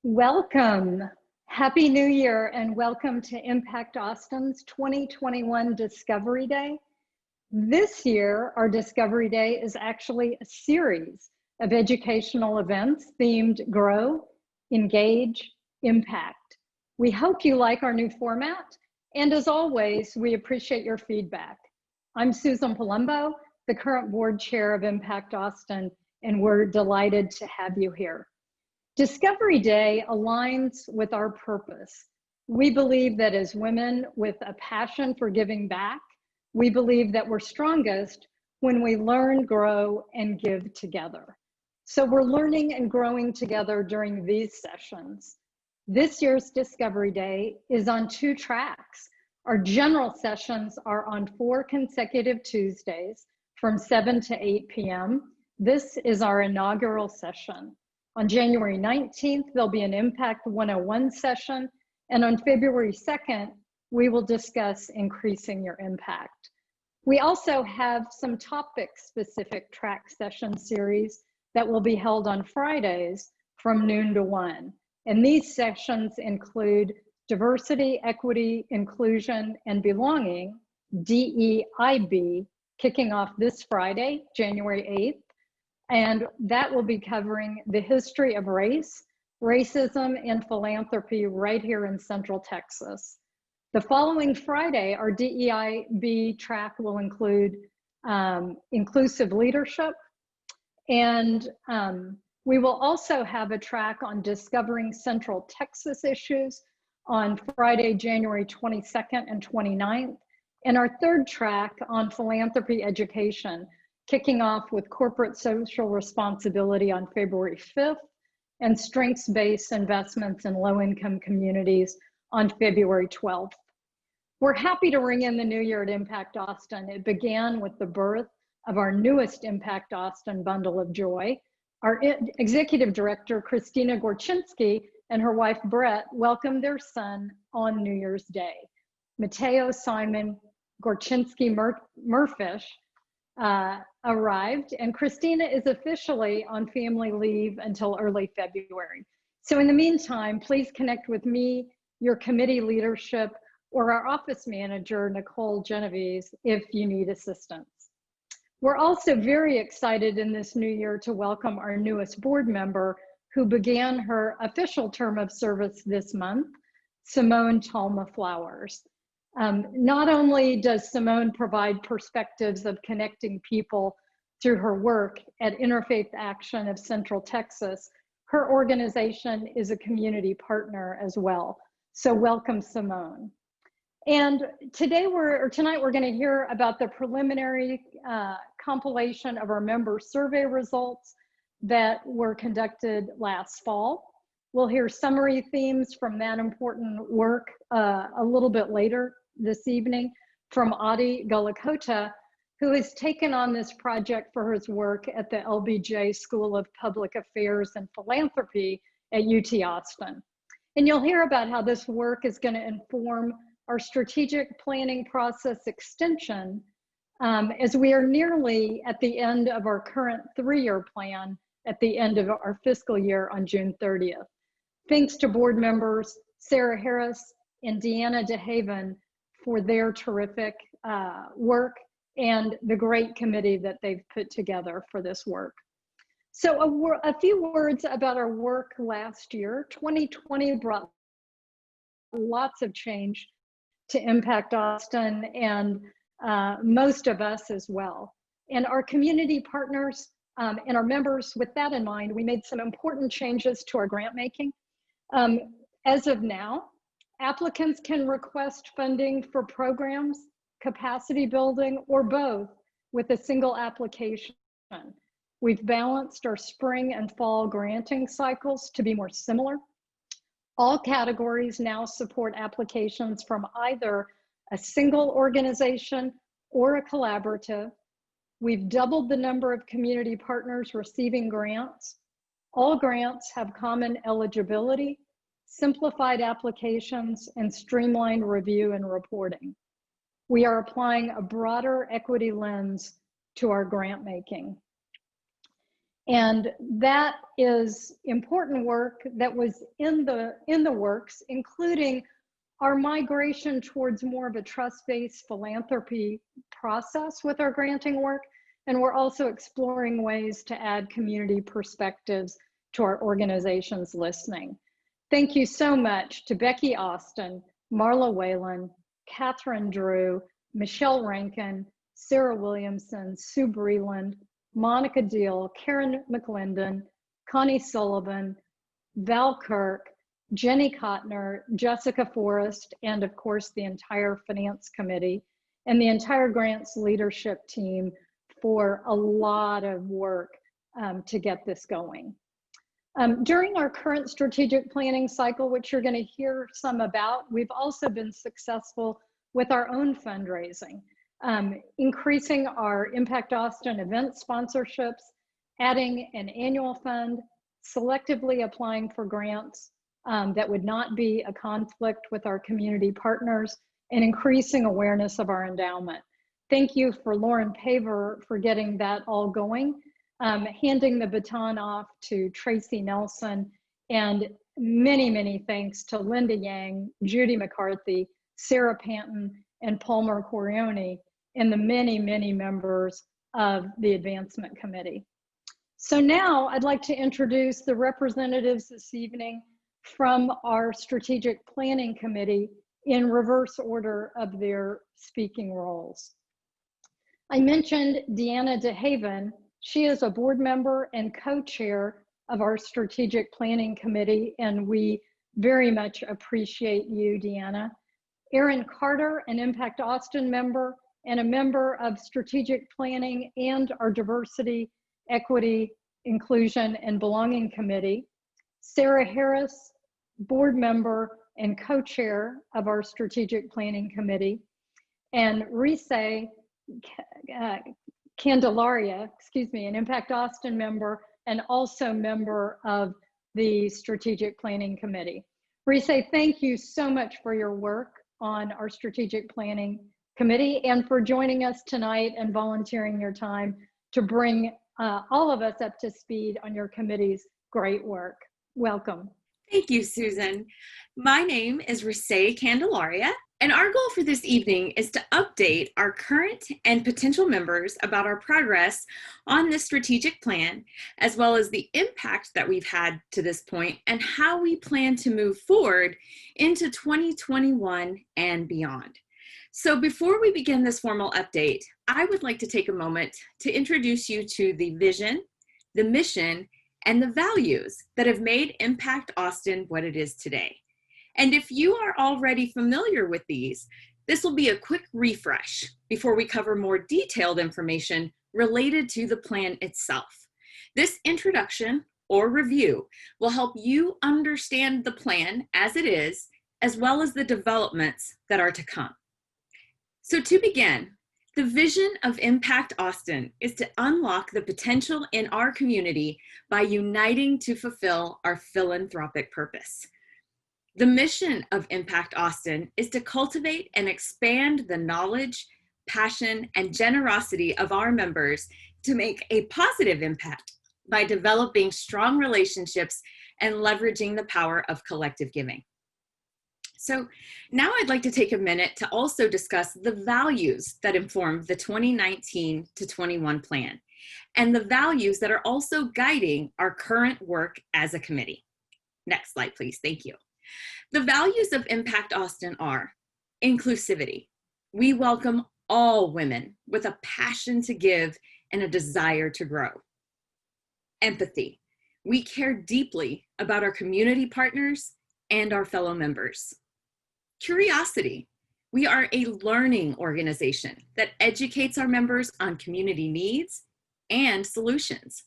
Welcome. Happy New Year and welcome to Impact Austin's 2021 Discovery Day. This year, our Discovery Day is actually a series of educational events themed Grow, Engage, Impact. We hope you like our new format, and as always, we appreciate your feedback. I'm Susan Palombo, the current board chair of Impact Austin, and we're delighted to have you here. Discovery Day aligns with our purpose. We believe that as women with a passion for giving back, we believe that we're strongest when we learn, grow, and give together. So we're learning and growing together during these sessions. This year's Discovery Day is on 2 tracks. Our general sessions are on 4 consecutive Tuesdays from 7 to 8 p.m. This is our inaugural session. On January 19th, there'll be an Impact 101 session, and on February 2nd, we will discuss increasing your impact. We also have some topic-specific track session series that will be held on Fridays from noon to 1. And these sessions include Diversity, Equity, Inclusion, and Belonging, DEIB, kicking off this Friday, January 8th. And that will be covering the history of race, racism, and philanthropy right here in Central Texas. The following Friday, our DEIB track will include inclusive leadership. And we will also have a track on discovering Central Texas issues on Friday, January 22nd and 29th. And our third track on philanthropy education, kicking off with corporate social responsibility on February 5th and strengths-based investments in low-income communities on February 12th. We're happy to ring in the new year at Impact Austin. It began with the birth of our newest Impact Austin bundle of joy. Our executive director, Christina Gorczynski, and her wife, Brett, welcomed their son on New Year's Day. Mateo Simon Gorczynski Murfish arrived, and Christina is officially on family leave until early February. So in the meantime, please connect with me, your committee leadership, or our office manager, Nicole Genovese, if you need assistance. We're also very excited in this new year to welcome our newest board member who began her official term of service this month, Simone Talma Flowers. Not only does Simone provide perspectives of connecting people through her work at Interfaith Action of Central Texas, her organization is a community partner as well. So welcome, Simone. And tonight we're going to hear about the preliminary compilation of our member survey results that were conducted last fall. We'll hear summary themes from that important work a little bit later this evening from Adi Gollakota, who has taken on this project for his work at the LBJ School of Public Affairs and Philanthropy at UT Austin. And you'll hear about how this work is going to inform our strategic planning process extension as we are nearly at the end of our current 3-year plan at the end of our fiscal year on June 30th. Thanks to board members Sarah Harris and Deanna DeHaven for their terrific work and the great committee that they've put together for this work. So a few words about our work last year. 2020 brought lots of change to Impact Austin and most of us as well. And our community partners and our members, with that in mind, we made some important changes to our grant making. As of now, applicants can request funding for programs, capacity building, or both with a single application. We've balanced our spring and fall granting cycles to be more similar. All categories now support applications from either a single organization or a collaborative. We've doubled the number of community partners receiving grants. All grants have common eligibility, simplified applications, and streamlined review and reporting. We are applying a broader equity lens to our grant making. And that is important work that was in the works, including our migration towards more of a trust-based philanthropy process with our granting work. And we're also exploring ways to add community perspectives to our organization's listening. Thank you so much to Becky Austin, Marla Whalen, Catherine Drew, Michelle Rankin, Sarah Williamson, Sue Breland, Monica Deal, Karen McClendon, Connie Sullivan, Val Kirk, Jenny Kotner, Jessica Forrest, and of course the entire Finance Committee and the entire grants leadership team for a lot of work to get this going. During our current strategic planning cycle, which you're going to hear some about, we've also been successful with our own fundraising, increasing our Impact Austin event sponsorships, adding an annual fund, selectively applying for grants that would not be a conflict with our community partners, and increasing awareness of our endowment. Thank you for Lauren Paver for getting that all going. Handing the baton off to Tracy Nelson, and many, many thanks to Linda Yang, Judy McCarthy, Sarah Panton, and Palmer Corione, and the many, many members of the Advancement Committee. So now I'd like to introduce the representatives this evening from our Strategic Planning Committee in reverse order of their speaking roles. I mentioned Deanna DeHaven. She is a board member and co-chair of our Strategic Planning Committee, and we very much appreciate you, Deanna. Earind Carter, an Impact Austin member and a member of Strategic Planning and our Diversity, Equity, Inclusion, and Belonging Committee. Sarah Harris, board member and co-chair of our Strategic Planning Committee. And Risé, Candelaria, an Impact Austin member and also member of the Strategic Planning Committee. Risé, thank you so much for your work on our Strategic Planning Committee and for joining us tonight and volunteering your time to bring all of us up to speed on your committee's great work. Welcome. Thank you, Susan. My name is Risé Candelaria, and our goal for this evening is to update our current and potential members about our progress on this strategic plan, as well as the impact that we've had to this point and how we plan to move forward into 2021 and beyond. So before we begin this formal update, I would like to take a moment to introduce you to the vision, the mission, and the values that have made Impact Austin what it is today. And if you are already familiar with these, this will be a quick refresh before we cover more detailed information related to the plan itself. This introduction or review will help you understand the plan as it is, as well as the developments that are to come. So to begin, the vision of Impact Austin is to unlock the potential in our community by uniting to fulfill our philanthropic purpose. The mission of Impact Austin is to cultivate and expand the knowledge, passion, and generosity of our members to make a positive impact by developing strong relationships and leveraging the power of collective giving. So now I'd like to take a minute to also discuss the values that inform the 2019 to 21 plan and the values that are also guiding our current work as a committee. Next slide, please. Thank you. The values of Impact Austin are inclusivity. We welcome all women with a passion to give and a desire to grow. Empathy. We care deeply about our community partners and our fellow members. Curiosity. We are a learning organization that educates our members on community needs and solutions.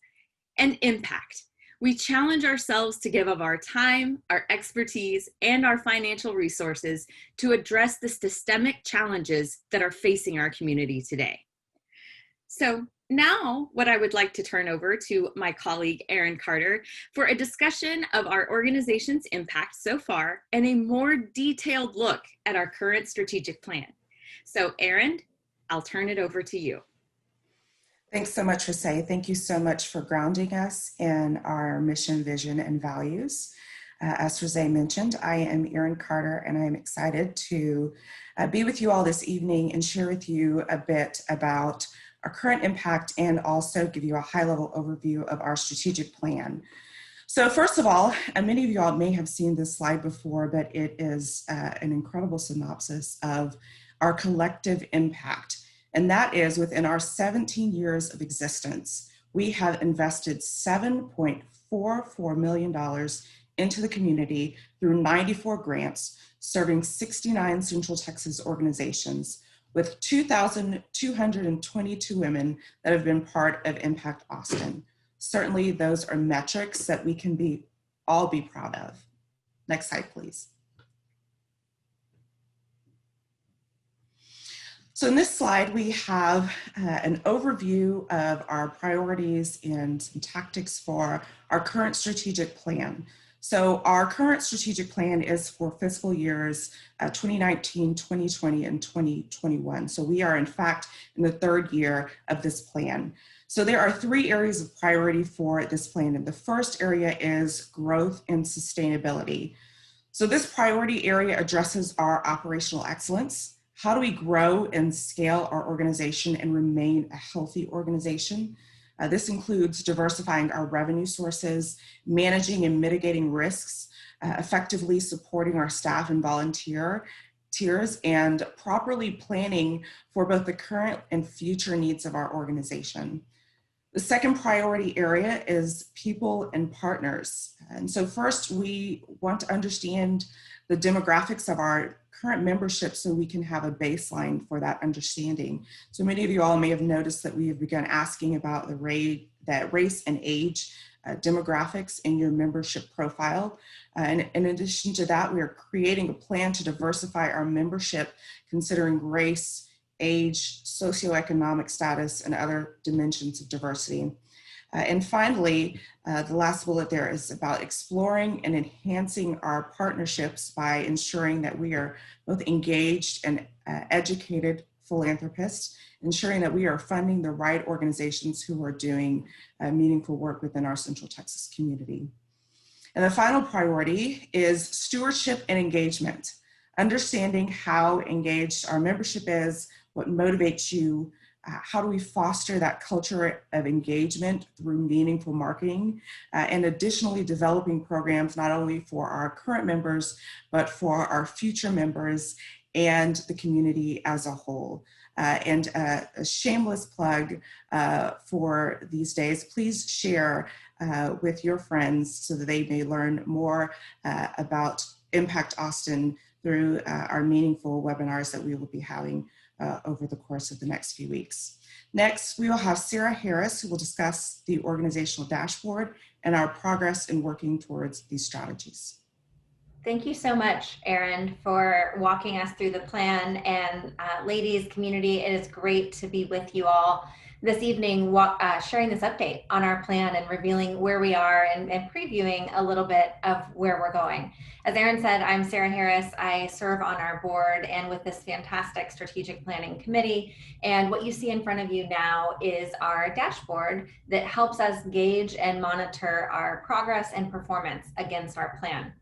And impact. We challenge ourselves to give of our time, our expertise, and our financial resources to address the systemic challenges that are facing our community today. So now what I would like to turn over to my colleague, Earind Carter, for a discussion of our organization's impact so far and a more detailed look at our current strategic plan. So Earind, I'll turn it over to you. Thanks so much, Risé. Thank you so much for grounding us in our mission, vision, and values. As Risé mentioned, I am Earind Carter, and I am excited to be with you all this evening and share with you a bit about our current impact and also give you a high-level overview of our strategic plan. So first of all, many of you all may have seen this slide before, but it is an incredible synopsis of our collective impact. And that is within our 17 years of existence, we have invested $7.44 million into the community through 94 grants, serving 69 Central Texas organizations with 2,222 women that have been part of Impact Austin. Certainly those are metrics that we can all be proud of. Next slide, please. So in this slide, we have an overview of our priorities and some tactics for our current strategic plan. So our current strategic plan is for fiscal years 2019, 2020, and 2021. So we are in fact in the third year of this plan. So there are three areas of priority for this plan. And the first area is growth and sustainability. So this priority area addresses our operational excellence. How do we grow and scale our organization and remain a healthy organization? This includes diversifying our revenue sources, managing and mitigating risks, effectively supporting our staff and volunteers, and properly planning for both the current and future needs of our organization. The second priority area is people and partners. And so first, we want to understand the demographics of our current membership so we can have a baseline for that understanding. So many of you all may have noticed that we have begun asking about the race and age demographics in your membership profile. And in addition to that, we are creating a plan to diversify our membership considering race, age, socioeconomic status, and other dimensions of diversity. And finally, the last bullet there is about exploring and enhancing our partnerships by ensuring that we are both engaged and educated philanthropists, ensuring that we are funding the right organizations who are doing meaningful work within our Central Texas community. And the final priority is stewardship and engagement, understanding how engaged our membership is, what motivates you, how do we foster that culture of engagement through meaningful marketing, and additionally developing programs not only for our current members, but for our future members and the community as a whole. And a shameless plug for these days, please share with your friends so that they may learn more about Impact Austin through our meaningful webinars that we will be having over the course of the next few weeks. Next, we will have Sarah Harris, who will discuss the organizational dashboard and our progress in working towards these strategies. Thank you so much, Earind, for walking us through the plan. And ladies, community, it is great to be with you all this evening, sharing this update on our plan and revealing where we are and previewing a little bit of where we're going. As Earind said, I'm Sarah Harris. I serve on our board and with this fantastic strategic planning committee. And what you see in front of you now is our dashboard that helps us gauge and monitor our progress and performance against our plan.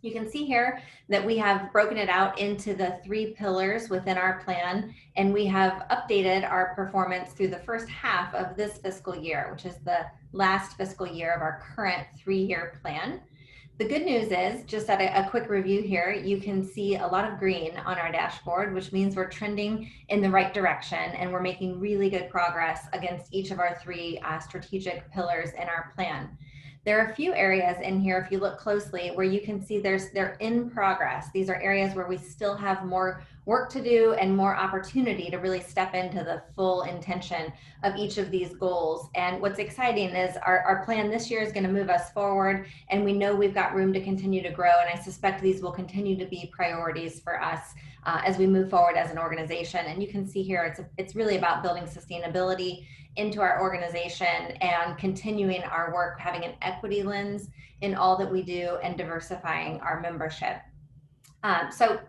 You can see here that we have broken it out into the 3 pillars within our plan, and we have updated our performance through the first half of this fiscal year, which is the last fiscal year of our current 3-year plan. The good news is, just at a quick review here, you can see a lot of green on our dashboard, which means we're trending in the right direction and we're making really good progress against each of our 3 strategic pillars in our plan. There are a few areas in here, if you look closely, where you can see they're in progress. These are areas where we still have more work to do and more opportunity to really step into the full intention of each of these goals. And what's exciting is our plan this year is going to move us forward, and we know we've got room to continue to grow. And I suspect these will continue to be priorities for us as we move forward as an organization. And you can see here, it's really about building sustainability into our organization and continuing our work, having an equity lens in all that we do and diversifying our membership. So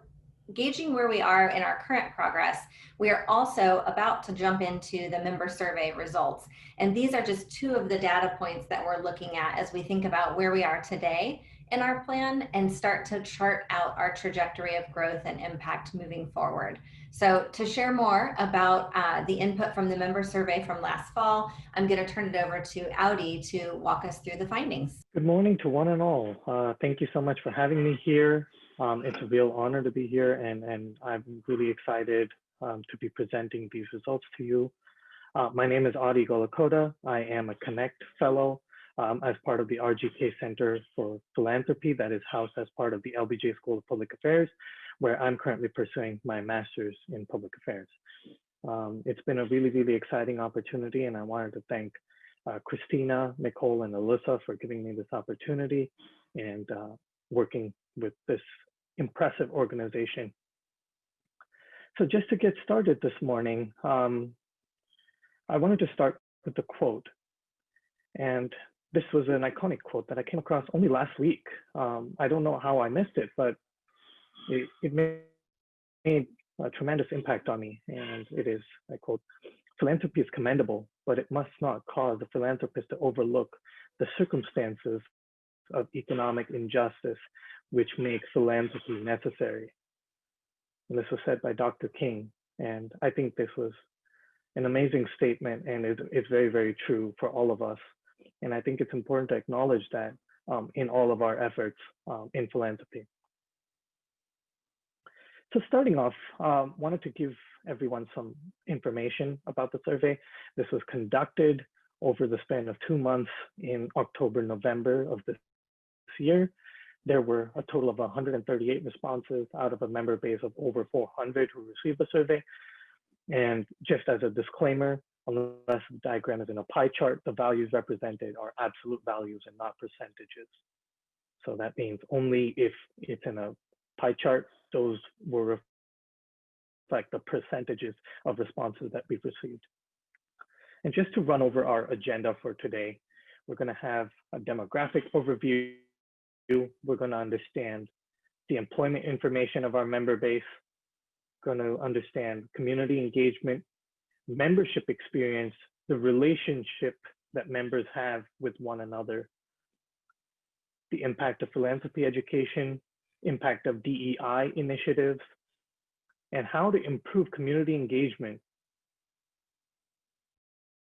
gauging where we are in our current progress, we are also about to jump into the member survey results. And these are just two of the data points that we're looking at as we think about where we are today in our plan and start to chart out our trajectory of growth and impact moving forward. So to share more about the input from the member survey from last fall, I'm going to turn it over to Audi to walk us through the findings. Good morning to one and all. Thank you so much for having me here. It's a real honor to be here, and I'm really excited to be presenting these results to you. My name is Audi Gollakota. I am a Connect Fellow as part of the RGK Center for Philanthropy that is housed as part of the LBJ School of Public Affairs, where I'm currently pursuing my master's in public affairs. It's been a really, really exciting opportunity, and I wanted to thank Christina, Nicole, and Alyssa for giving me this opportunity and working with this impressive organization. So just to get started this morning, I wanted to start with the quote. And this was an iconic quote that I came across only last week. I don't know how I missed it, but it made a tremendous impact on me. And it is, I quote, "Philanthropy is commendable, but it must not cause the philanthropist to overlook the circumstances of economic injustice which make philanthropy necessary." And this was said by Dr. King. And I think this was an amazing statement, and it's very, very true for all of us. And I think it's important to acknowledge that in all of our efforts in philanthropy. So starting off, wanted to give everyone some information about the survey. This was conducted over the span of 2 months in October, November of this year. There were a total of 138 responses out of a member base of over 400 who received the survey. And just as a disclaimer, unless the diagram is in a pie chart, the values represented are absolute values and not percentages. So that means only if it's in a pie chart, those will reflect the percentages of responses that we've received. And just to run over our agenda for today, we're going to have a demographic overview. We're going to understand the employment information of our member base, going to understand community engagement, membership experience, the relationship that members have with one another, the impact of philanthropy education, impact of DEI initiatives, and how to improve community engagement,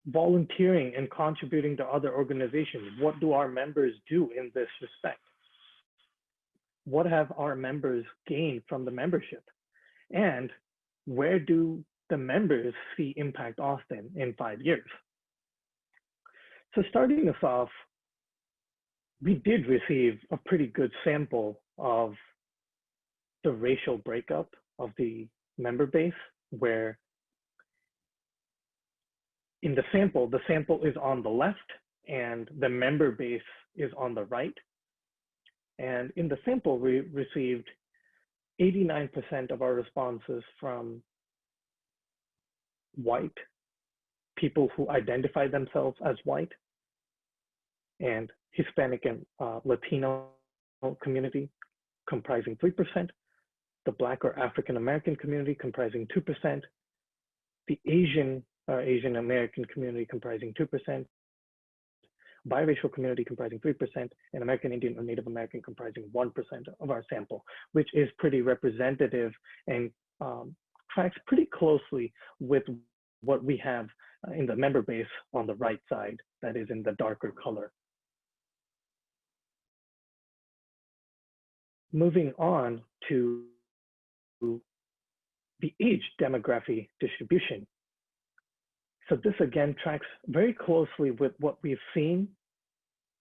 volunteering and contributing to other organizations. What do our members do in this respect? What have our members gained from the membership? And where do the members see Impact Austin in 5 years? So starting us off, we did receive a pretty good sample of the racial breakup of the member base, where in the sample is on the left and the member base is on the right. And in the sample, we received 89% of our responses from white people who identify themselves as white, and Hispanic and Latino community comprising 3%, the Black or African American community comprising 2%, the Asian American community comprising 2%, biracial community comprising 3%, and American Indian or Native American comprising 1% of our sample, which is pretty representative and tracks pretty closely with what we have in the member base on the right side, that is in the darker color. Moving on to the age demography distribution. So this again tracks very closely with what we've seen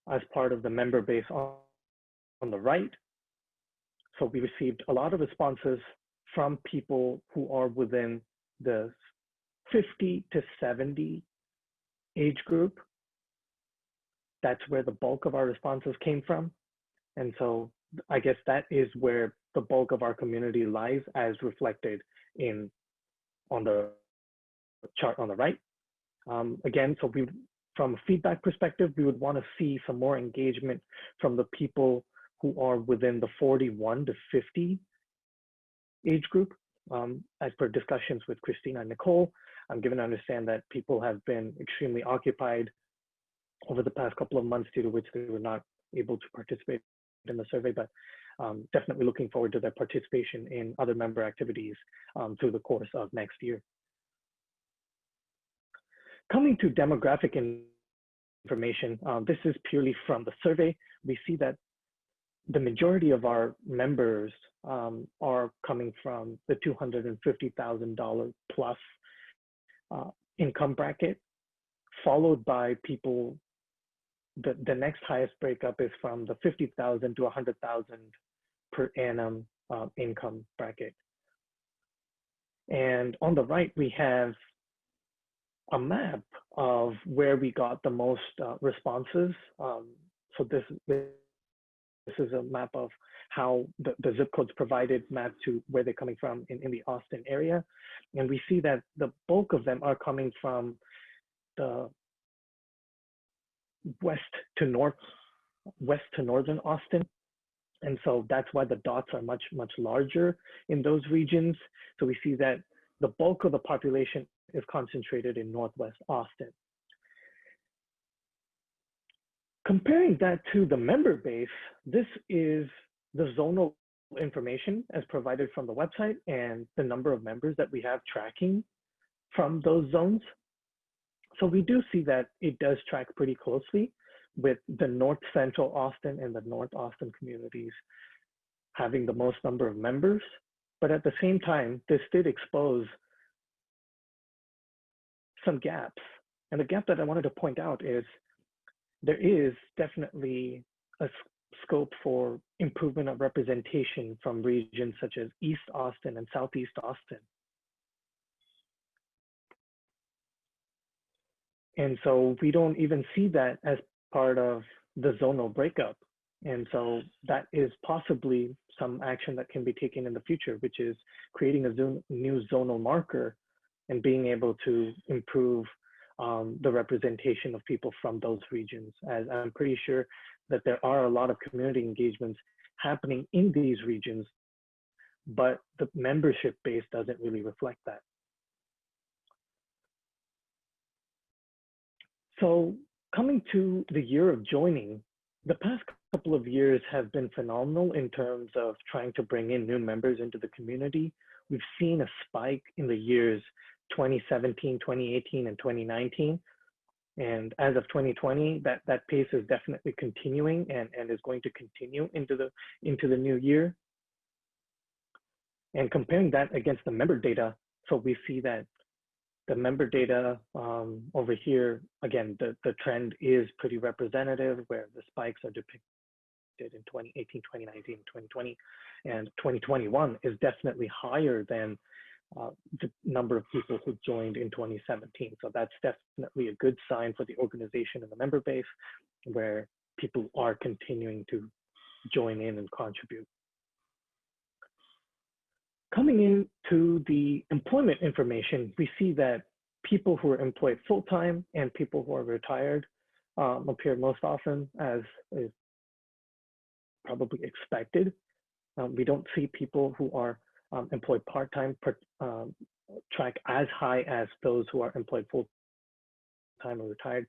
as part of the member base on the right. So we received a lot of responses from people who are within the 50 to 70 age group. That's where the bulk of our responses came from. And so I guess that is where the bulk of our community lies, as reflected on the chart on the right. Again, so from a feedback perspective, we would want to see some more engagement from the people who are within the 41 to 50 age group. As per discussions with Christina and Nicole, I'm given to understand that people have been extremely occupied over the past couple of months, due to which they were not able to participate in the survey, but definitely looking forward to their participation in other member activities through the course of next year. Coming to demographic information, this is purely from the survey. We see that the majority of our members are coming from the $250,000 plus income bracket, followed by people, the next highest breakup is from the 50,000 to 100,000 per annum income bracket. And on the right, we have a map of where we got the most responses. So this is a map of how the zip codes provided mapped to where they're coming from in the Austin area. And we see that the bulk of them are coming from the west to northern Austin. And so that's why the dots are much larger in those regions. So we see that the bulk of the population is concentrated in Northwest Austin. Comparing that to the member base, this is the zonal information as provided from the website and the number of members that we have tracking from those zones. So we do see that it does track pretty closely with the North Central Austin and the North Austin communities having the most number of members. But at the same time, this did expose some gaps. And the gap that I wanted to point out is there is definitely a scope for improvement of representation from regions such as East Austin and Southeast Austin. And so we don't even see that as part of the zonal breakup. And so that is possibly some action that can be taken in the future, which is creating a new zonal marker and being able to improve the representation of people from those regions, as I'm pretty sure that there are a lot of community engagements happening in these regions, but the membership base doesn't really reflect that. So coming to the year of joining, the past couple of years have been phenomenal in terms of trying to bring in new members into the community. We've seen a spike in the years 2017, 2018, and 2019. And as of 2020, that pace is definitely continuing and is going to continue into the new year. And comparing that against the member data, so we see that the member data over here, again, the trend is pretty representative, where the spikes are depicted in 2018, 2019, 2020, and 2021 is definitely higher than the number of people who joined in 2017. So that's definitely a good sign for the organization and the member base, where people are continuing to join in and contribute. Coming into the employment information, we see that people who are employed full-time and people who are retired appear most often, as is probably expected. We don't see people who are employed part-time track as high as those who are employed full-time or retired.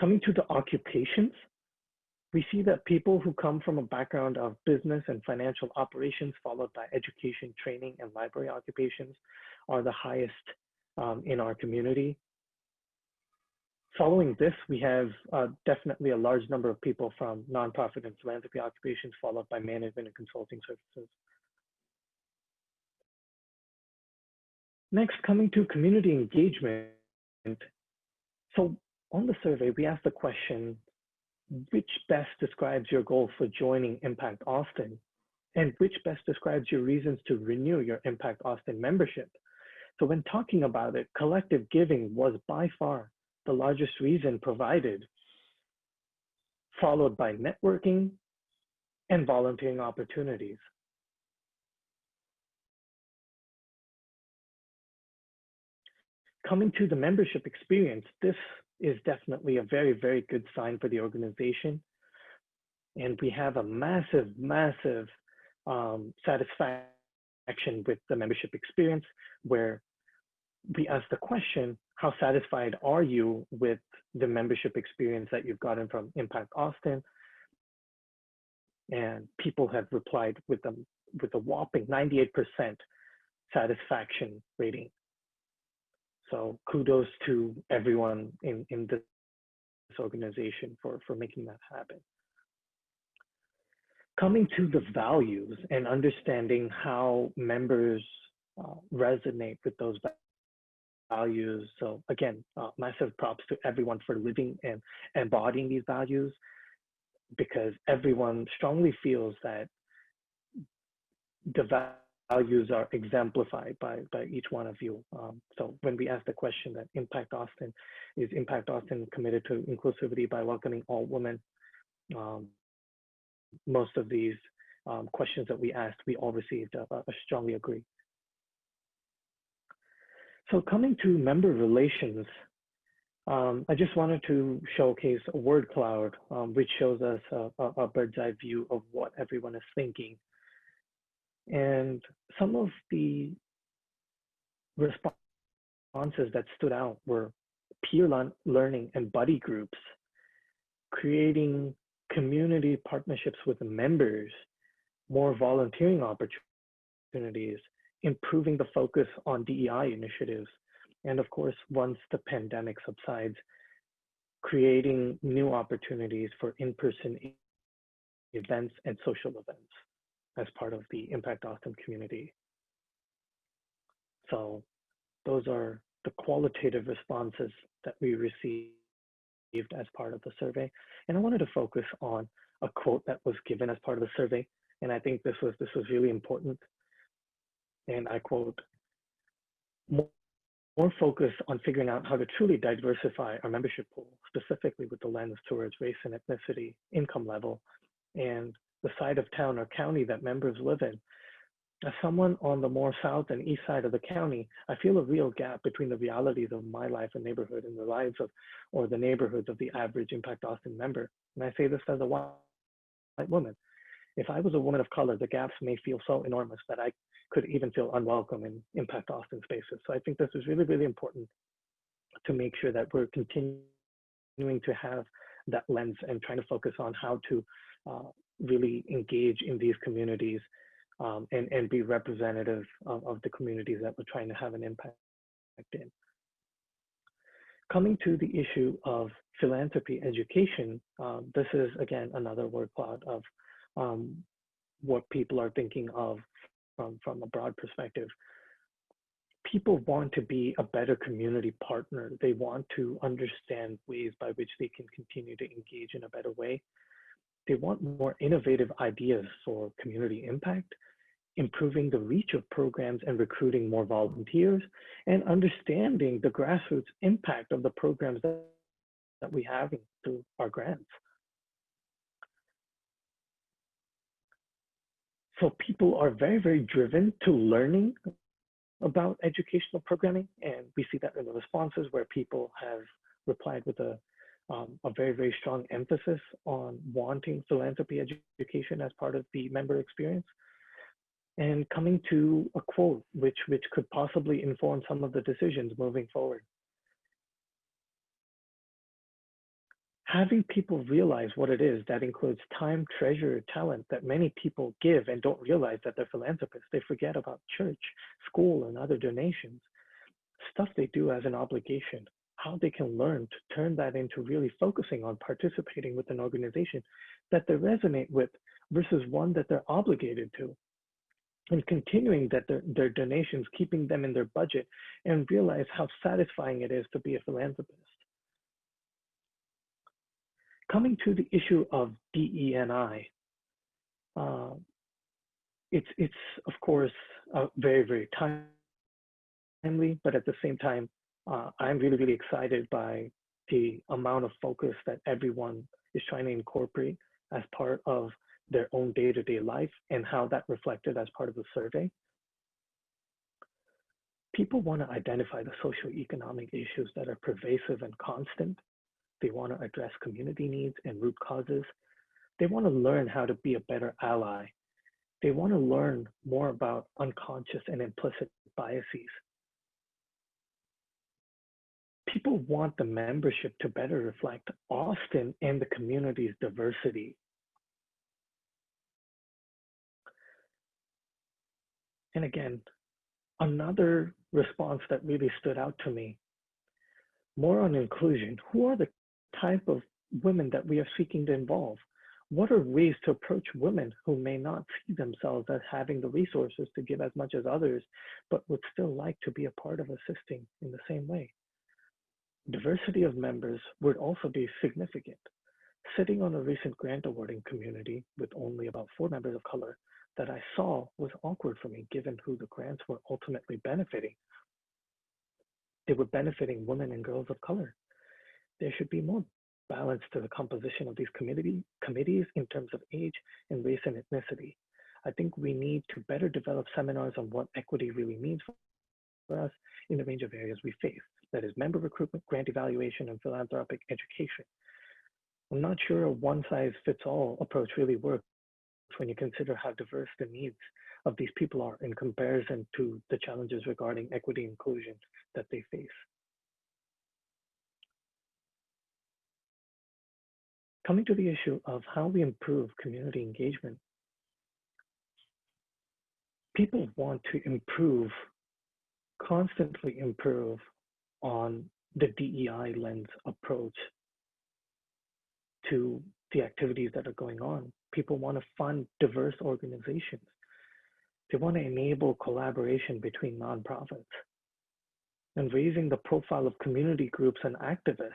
Coming to the occupations, we see that people who come from a background of business and financial operations, followed by education, training, and library occupations, are the highest in our community. Following this, we have definitely a large number of people from nonprofit and philanthropy occupations, followed by management and consulting services. Next, coming to community engagement. So on the survey, we asked the question, which best describes your goal for joining Impact Austin? And which best describes your reasons to renew your Impact Austin membership? So when talking about it, collective giving was by far the largest reason provided, followed by networking and volunteering opportunities. Coming to the membership experience, this is definitely a very, very good sign for the organization. And we have a massive satisfaction with the membership experience, where we ask the question, how satisfied are you with the membership experience that you've gotten from Impact Austin? And people have replied with a whopping 98% satisfaction rating. So kudos to everyone in this organization for making that happen. Coming to the values and understanding how members resonate with those values. So again, massive props to everyone for living and embodying these values, because everyone strongly feels that the values are exemplified by each one of you. So when we ask the question that is Impact Austin committed to inclusivity by welcoming all women? Most of these questions that we asked, we all received a strongly agree. So coming to member relations, I just wanted to showcase a word cloud, which shows us a bird's eye view of what everyone is thinking. And some of the responses that stood out were peer learning and buddy groups, creating community partnerships with the members, more volunteering opportunities, improving the focus on DEI initiatives, and of course, once the pandemic subsides, creating new opportunities for in-person events and social events as part of the Impact Austin community. So those are the qualitative responses that we received as part of the survey. And I wanted to focus on a quote that was given as part of the survey. And I think this was really important. And I quote, more focus on figuring out how to truly diversify our membership pool, specifically with the lens towards race and ethnicity, income level, and the side of town or county that members live in. As someone on the more south and east side of the county, I feel a real gap between the realities of my life and neighborhood and the lives of, or the neighborhoods of the average Impact Austin member. And I say this as a white woman. If I was a woman of color, the gaps may feel so enormous that I could even feel unwelcome in Impact Austin spaces. So I think this is really, really important to make sure that we're continuing to have that lens and trying to focus on how to really engage in these communities and be representative of the communities that we're trying to have an impact in. Coming to the issue of philanthropy education, this is again another word cloud of what people are thinking of from a broad perspective. People want to be a better community partner. They want to understand ways by which they can continue to engage in a better way. They want more innovative ideas for community impact, improving the reach of programs and recruiting more volunteers, and understanding the grassroots impact of the programs that we have through our grants. So people are very, very driven to learning about educational programming, and we see that in the responses where people have replied with a very, very strong emphasis on wanting philanthropy education as part of the member experience. And coming to a quote which could possibly inform some of the decisions moving forward. Having people realize what it is that includes time, treasure, talent that many people give and don't realize that they're philanthropists. They forget about church, school, and other donations, stuff they do as an obligation, how they can learn to turn that into really focusing on participating with an organization that they resonate with versus one that they're obligated to, and continuing that their donations, keeping them in their budget, and realize how satisfying it is to be a philanthropist. Coming to the issue of DE&I, it's of course very, very timely, but at the same time, I'm really, really excited by the amount of focus that everyone is trying to incorporate as part of their own day-to-day life and how that reflected as part of the survey. People want to identify the socioeconomic issues that are pervasive and constant. They want to address community needs and root causes. They want to learn how to be a better ally. They want to learn more about unconscious and implicit biases. People want the membership to better reflect Austin and the community's diversity. And again, another response that really stood out to me, more on inclusion. Who are the type of women that we are seeking to involve? What are ways to approach women who may not see themselves as having the resources to give as much as others, but would still like to be a part of assisting in the same way? Diversity of members would also be significant. Sitting on a recent grant awarding community with only about 4 members of color that I saw was awkward for me, given who the grants were ultimately benefiting. They were benefiting women and girls of color. There should be more balance to the composition of these committees in terms of age and race and ethnicity. I think we need to better develop seminars on what equity really means for us in the range of areas we face. That is member recruitment, grant evaluation, and philanthropic education. I'm not sure a one-size-fits-all approach really works when you consider how diverse the needs of these people are in comparison to the challenges regarding equity and inclusion that they face. Coming to the issue of how we improve community engagement, people want to improve, constantly improve on the DEI lens approach to the activities that are going on. People want to fund diverse organizations. They want to enable collaboration between nonprofits and raising the profile of community groups and activists,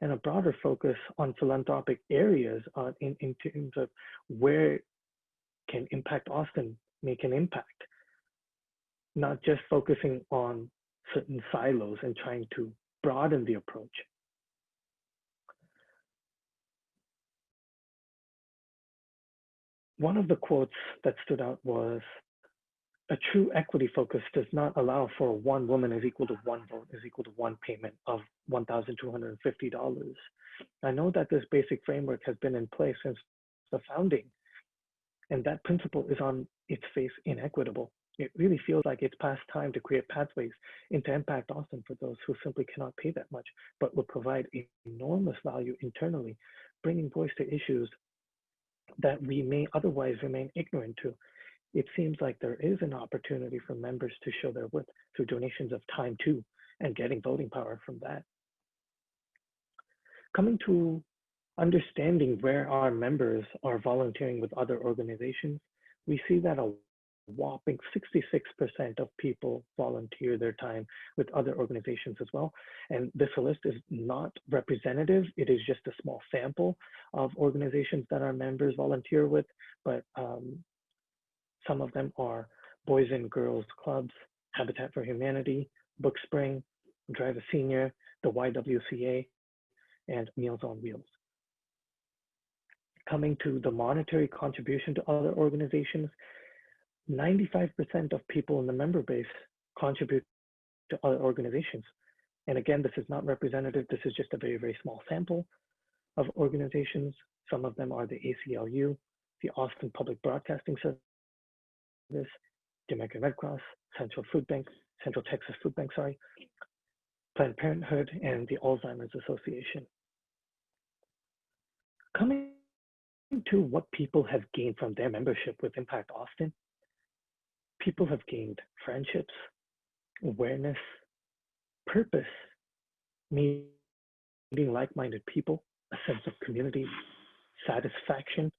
and a broader focus on philanthropic areas in terms of where can Impact Austin make an impact, not just focusing on certain silos and trying to broaden the approach. One of the quotes that stood out was, "A true equity focus does not allow for one woman is equal to one vote is equal to one payment of $1,250. I know that this basic framework has been in place since the founding, and that principle is on its face inequitable. It really feels like it's past time to create pathways into Impact Austin for those who simply cannot pay that much, but will provide enormous value internally, bringing voice to issues that we may otherwise remain ignorant to. It seems like there is an opportunity for members to show their worth through donations of time too, and getting voting power from that." Coming to understanding where our members are volunteering with other organizations, we see that a whopping 66% of people volunteer their time with other organizations as well. And this list is not representative. It is just a small sample of organizations that our members volunteer with, but some of them are Boys and Girls Clubs, Habitat for Humanity, Bookspring, Drive a Senior, the YWCA, and Meals on Wheels. Coming to the monetary contribution to other organizations, 95% of people in the member base contribute to other organizations. And again, this is not representative. This is just a very, very small sample of organizations. Some of them are the ACLU, the Austin Public Broadcasting Service, the American Red Cross, Central Texas Food Bank, Planned Parenthood, and the Alzheimer's Association. Coming to what people have gained from their membership with Impact Austin, people have gained friendships, awareness, purpose, meeting like-minded people, a sense of community, satisfaction,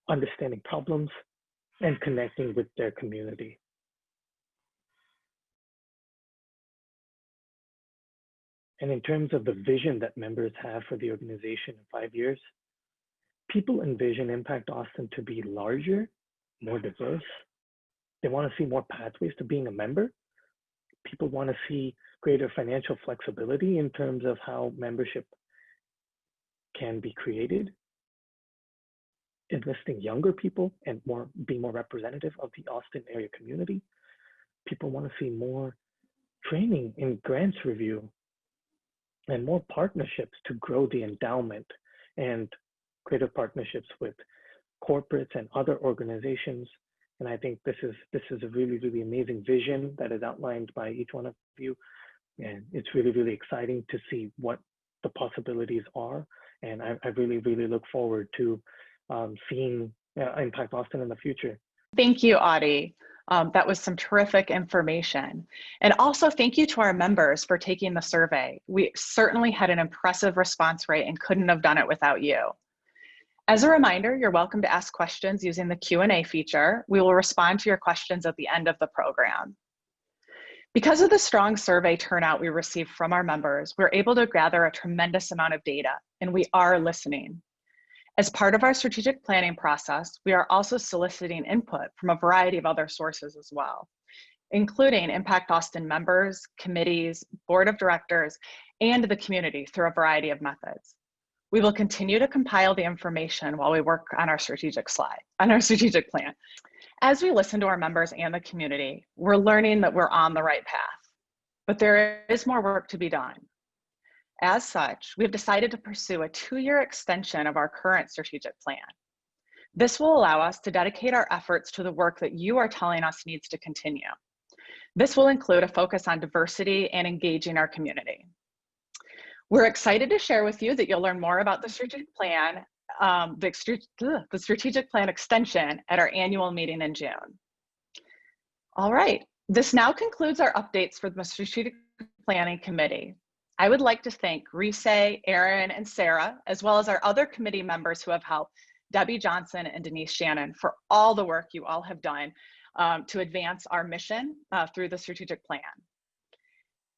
understanding problems, and connecting with their community. And in terms of the vision that members have for the organization in 5 years, people envision Impact Austin to be larger, more diverse. They want to see more pathways to being a member. People want to see greater financial flexibility in terms of how membership can be created, enlisting younger people and being more representative of the Austin area community. People want to see more training in grants review and more partnerships to grow the endowment, and greater partnerships with corporates and other organizations And I think this is a really, really amazing vision that is outlined by each one of you. And it's really, really exciting to see what the possibilities are. And I really, really look forward to seeing Impact Austin in the future. Thank you, Audie. That was some terrific information. And also thank you to our members for taking the survey. We certainly had an impressive response rate and couldn't have done it without you. As a reminder, you're welcome to ask questions using the Q&A feature. We will respond to your questions at the end of the program. Because of the strong survey turnout we received from our members, we're able to gather a tremendous amount of data, and we are listening. As part of our strategic planning process, we are also soliciting input from a variety of other sources as well, including Impact Austin members, committees, board of directors, and the community through a variety of methods. We will continue to compile the information while we work on our strategic plan. As we listen to our members and the community, we're learning that we're on the right path, but there is more work to be done. As such, we have decided to pursue a 2-year extension of our current strategic plan. This will allow us to dedicate our efforts to the work that you are telling us needs to continue. This will include a focus on diversity and engaging our community. We're excited to share with you that you'll learn more about the strategic plan, the strategic plan extension at our annual meeting in June. All right, this now concludes our updates for the Strategic Planning Committee. I would like to thank Risé, Earind, and Sarah, as well as our other committee members who have helped, Debbie Johnson and Denise Shannon, for all the work you all have done to advance our mission through the strategic plan.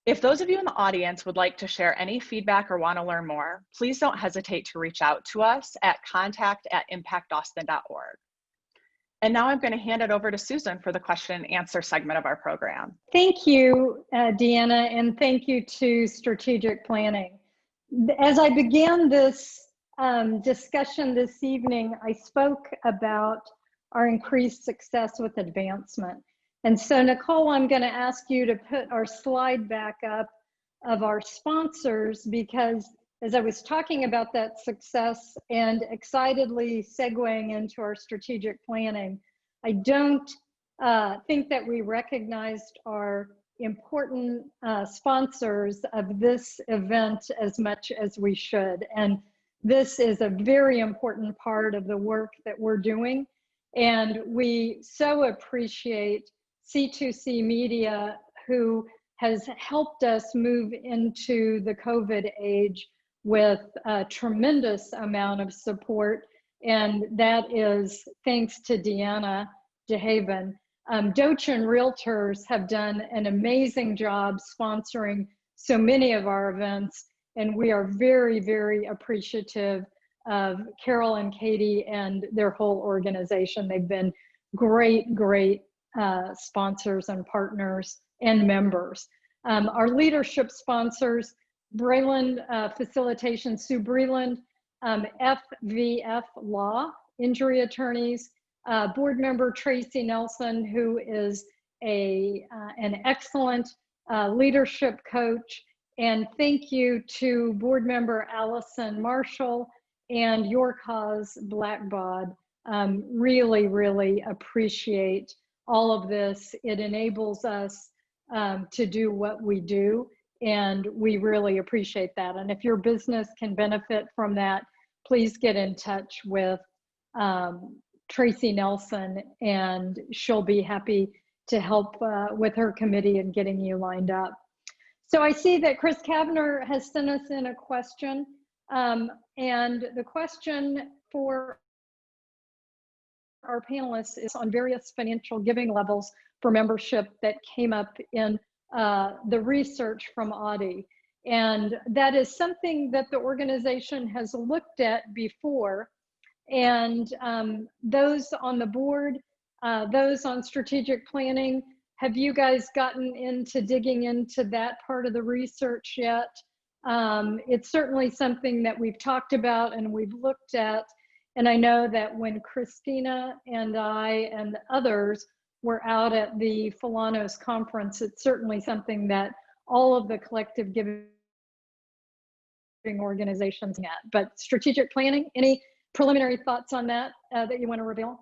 If those of you in the audience would like to share any feedback or want to learn more, please don't hesitate to reach out to us at contact@impactaustin.org. And now I'm going to hand it over to Susan for the question and answer segment of our program. Thank you, Deanna, and thank you to Strategic Planning. As I began this discussion this evening, I spoke about our increased success with advancement. And so, Nicole, I'm going to ask you to put our slide back up of our sponsors, because as I was talking about that success and excitedly segueing into our strategic planning, I don't think that we recognized our important sponsors of this event as much as we should. And this is a very important part of the work that we're doing. And we so appreciate C2C Media, who has helped us move into the COVID age with a tremendous amount of support. And that is thanks to Deanna, DeHaven. Dochin Realtors have done an amazing job sponsoring so many of our events. And we are very, very appreciative of Carol and Katie and their whole organization. They've been great, great sponsors and partners and members. Our leadership sponsors, Breland Facilitation, Sue Breland, FVF Law, injury attorneys, board member Tracy Nelson, who is an excellent leadership coach, and thank you to board member Allison Marshall and Your Cause Blackbaud. Really, really appreciate all of this. It enables us to do what we do, and we really appreciate that. And if your business can benefit from that, please get in touch with Tracy Nelson, and she'll be happy to help with her committee in getting you lined up. So I see that Chris Kavner has sent us in a question, and the question for our panelists is on various financial giving levels for membership that came up in the research from Audie. And that is something that the organization has looked at before. And those on the board, those on strategic planning, have you guys gotten into digging into that part of the research yet? It's certainly something that we've talked about and we've looked at. And I know that when Christina and I and others were out at the Filanos conference, it's certainly something that all of the collective giving organizations at. But strategic planning, any preliminary thoughts on that that you want to reveal?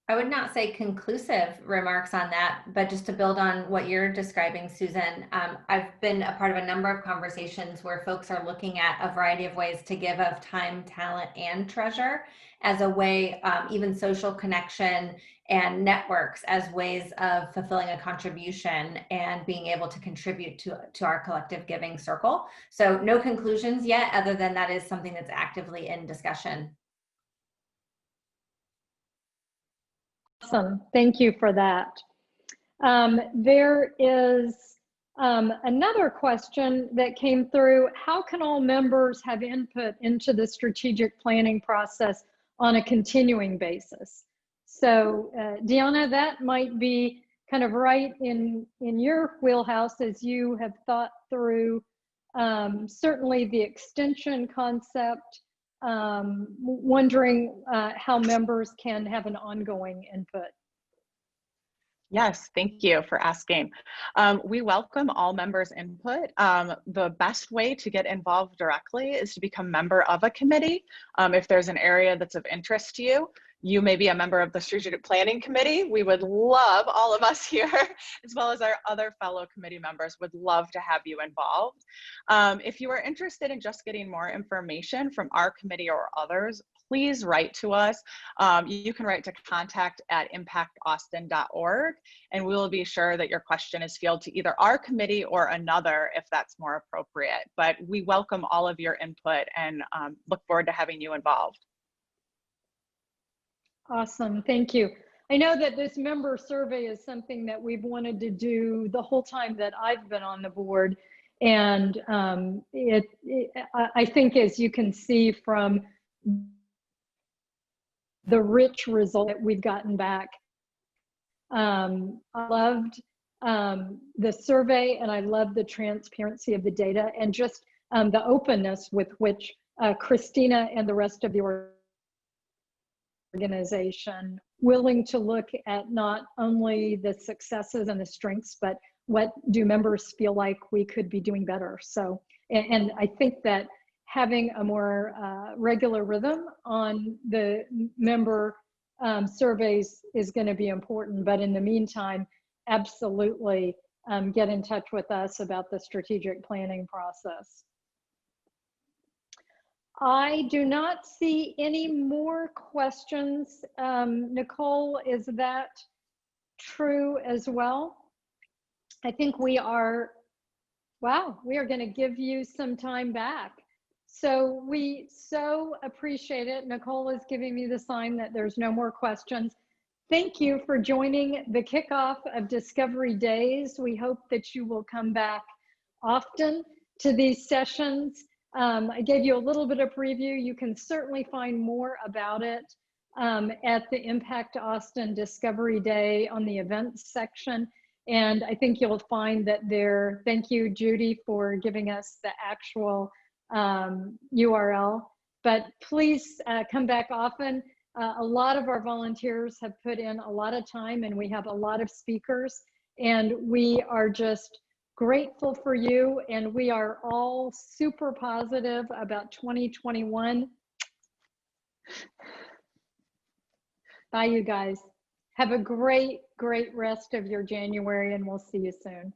I would not say conclusive remarks on that, but just to build on what you're describing, Susan, I've been a part of a number of conversations where folks are looking at a variety of ways to give of time, talent, and treasure as a way, even social connection and networks as ways of fulfilling a contribution and being able to contribute to our collective giving circle. So no conclusions yet, other than that is something that's actively in discussion. Awesome. Thank you for that. There is another question that came through. How can all members have input into the strategic planning process on a continuing basis? So Deanna, that might be kind of right in your wheelhouse as you have thought through certainly the extension concept, wondering how members can have an ongoing input. Yes, thank you for asking. We welcome all members' input. The best way to get involved directly is to become member of a committee. If there's an area that's of interest to you, you may be a member of the Strategic Planning Committee. We would love, all of us here, as well as our other fellow committee members, would love to have you involved. If you are interested in just getting more information from our committee or others, please write to us. You can write to contact@impactaustin.org, and we will be sure that your question is fielded to either our committee or another if that's more appropriate. But we welcome all of your input and look forward to having you involved. Awesome, thank you. I know that this member survey is something that we've wanted to do the whole time that I've been on the board. And I think, as you can see from the rich result that we've gotten back, I loved the survey, and I love the transparency of the data and just the openness with which Christina and the rest of the organization willing to look at not only the successes and the strengths, but what do members feel like we could be doing better. So, and I think that having a more regular rhythm on the member surveys is going to be important. But in the meantime, absolutely get in touch with us about the strategic planning process. I do not see any more questions. Nicole, is that true as well? I think we are, wow, we are going to give you some time back. So we so appreciate it. Nicole is giving me the sign that there's no more questions. Thank you for joining the kickoff of Discovery Days. We hope that you will come back often to these sessions. I gave you a little bit of preview. You can certainly find more about it at the Impact Austin Discovery Day on the events section. And I think you'll find that there, thank you, Judy, for giving us the actual URL. But please come back often. A lot of our volunteers have put in a lot of time, and we have a lot of speakers, and we are just grateful for you, and we are all super positive about 2021. Bye, you guys. Have a great, great rest of your January, and we'll see you soon.